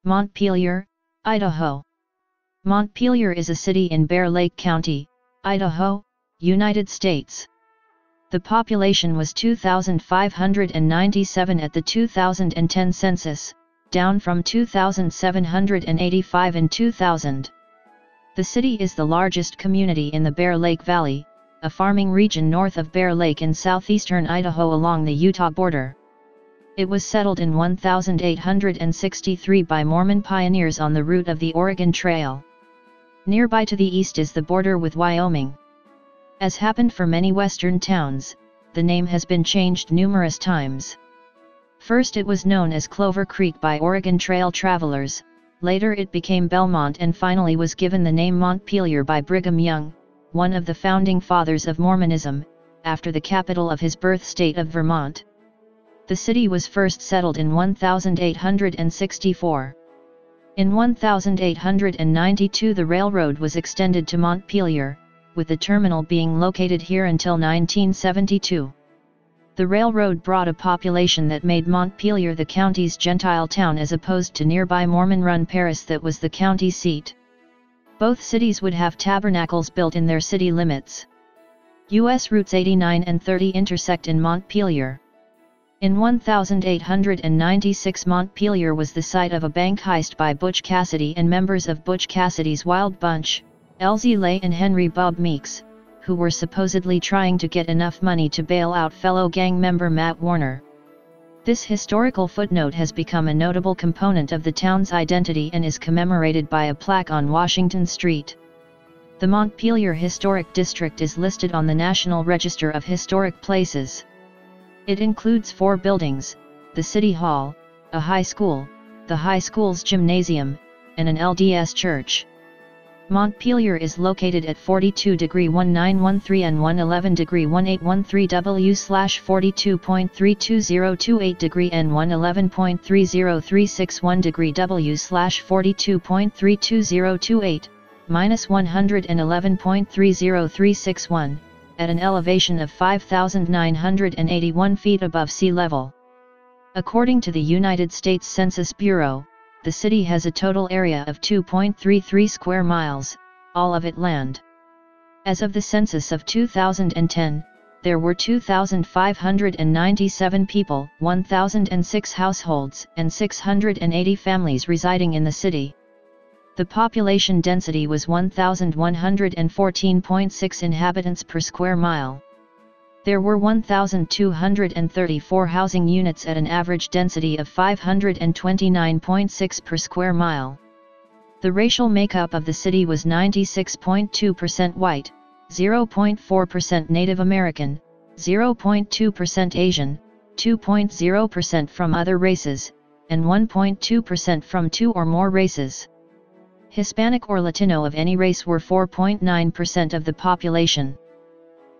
Montpelier, Idaho. Montpelier is a city in Bear Lake County, Idaho, United States. The population was 2,597 at the 2010 census, down from 2,785 in 2000. The city is the largest community in the Bear Lake Valley, a farming region north of Bear Lake in southeastern Idaho along the Utah border. It was settled in 1863 by Mormon pioneers on the route of the Oregon Trail. Nearby to the east is the border with Wyoming. As happened for many western towns, the name has been changed numerous times. First it was known as Clover Creek by Oregon Trail travelers, later it became Belmont and finally was given the name Montpelier by Brigham Young, one of the founding fathers of Mormonism, after the capital of his birth state of Vermont. The city was first settled in 1864. In 1892 the railroad was extended to Montpelier, with the terminal being located here until 1972. The railroad brought a population that made Montpelier the county's Gentile town as opposed to nearby Mormon-run Paris that was the county seat. Both cities would have tabernacles built in their city limits. U.S. routes 89 and 30 intersect in Montpelier. In 1896 Montpelier was the site of a bank heist by Butch Cassidy and members of Butch Cassidy's Wild Bunch, Elzie Lay and Henry Bob Meeks, who were supposedly trying to get enough money to bail out fellow gang member Matt Warner. This historical footnote has become a notable component of the town's identity and is commemorated by a plaque on Washington Street. The Montpelier Historic District is listed on the National Register of Historic Places. It includes 4 buildings, the City Hall, a high school, the high school's gymnasium, and an LDS church. Montpelier is located at 42°1913 and 111°1813 W/42.32028° and 111.30361° W/42.32028, -111.30361, at an elevation of 5,981 feet above sea level. According to the United States Census Bureau, the city has a total area of 2.33 square miles, all of it land. As of the census of 2010, there were 2,597 people, 1,006 households, and 680 families residing in the city. The population density was 1,114.6 inhabitants per square mile. There were 1,234 housing units at an average density of 529.6 per square mile. The racial makeup of the city was 96.2% white, 0.4% Native American, 0.2% Asian, 2.0% from other races, and 1.2% from 2 or more races. Hispanic or Latino of any race were 4.9% of the population.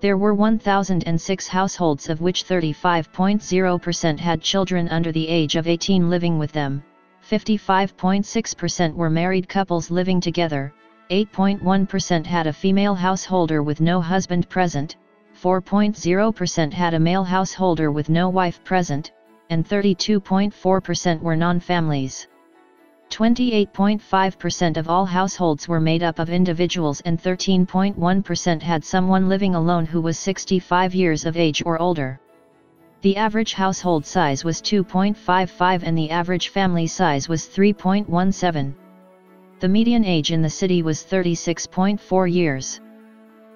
There were 1,006 households of which 35.0% had children under the age of 18 living with them, 55.6% were married couples living together, 8.1% had a female householder with no husband present, 4.0% had a male householder with no wife present, and 32.4% were non-families. 28.5% of all households were made up of individuals and 13.1% had someone living alone who was 65 years of age or older. The average household size was 2.55 and the average family size was 3.17. The median age in the city was 36.4 years.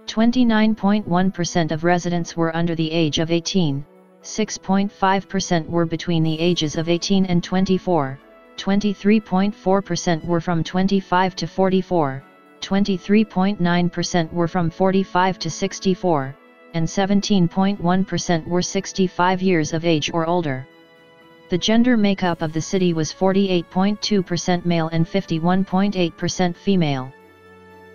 29.1% of residents were under the age of 18, 6.5% were between the ages of 18 and 24. 23.4% were from 25 to 44, 23.9% were from 45 to 64, and 17.1% were 65 years of age or older. The gender makeup of the city was 48.2% male and 51.8% female.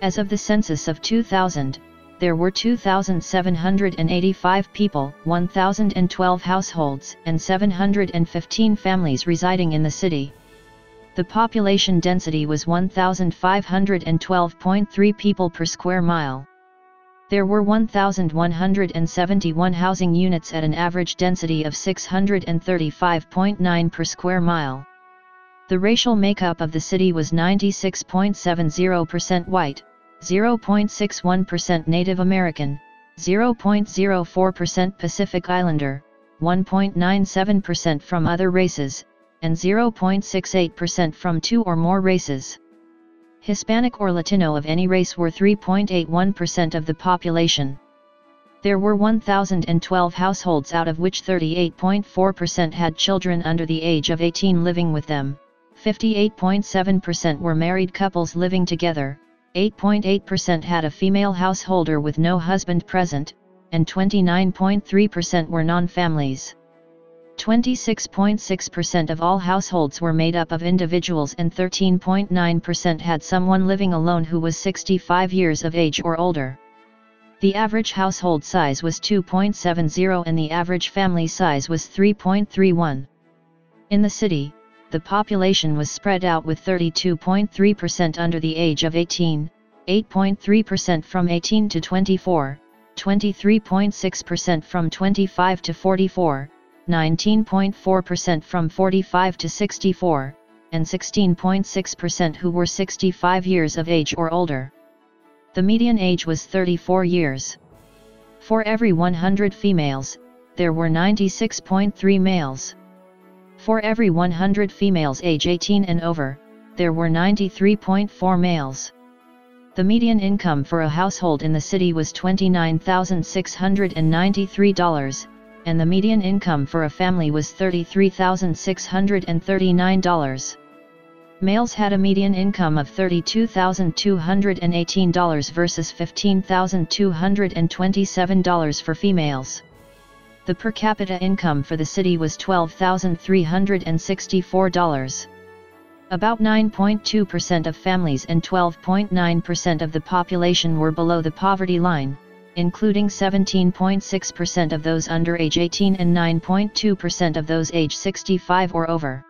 As of the census of 2000, there were 2,785 people, 1,012 households, and 715 families residing in the city. The population density was 1,512.3 people per square mile. There were 1,171 housing units at an average density of 635.9 per square mile. The racial makeup of the city was 96.70% white, 0.61% Native American, 0.04% Pacific Islander, 1.97% from other races, and 0.68% from two or more races. Hispanic or Latino of any race were 3.81% of the population. There were 1,012 households, out of which 38.4% had children under the age of 18 living with them, 58.7% were married couples living together, 8.8% had a female householder with no husband present, and 29.3% were non-families. 26.6% of all households were made up of individuals, and 13.9% had someone living alone who was 65 years of age or older. The average household size was 2.70 and the average family size was 3.31. In the city, the population was spread out with 32.3% under the age of 18, 8.3% from 18 to 24, 23.6% from 25 to 44, 19.4% from 45 to 64, and 16.6% who were 65 years of age or older. The median age was 34 years. For every 100 females, there were 96.3 males. For every 100 females age 18 and over, there were 93.4 males. The median income for a household in the city was $29,693, and the median income for a family was $33,639. Males had a median income of $32,218 versus $15,227 for females. The per capita income for the city was $12,364. About 9.2% of families and 12.9% of the population were below the poverty line, including 17.6% of those under age 18 and 9.2% of those age 65 or over.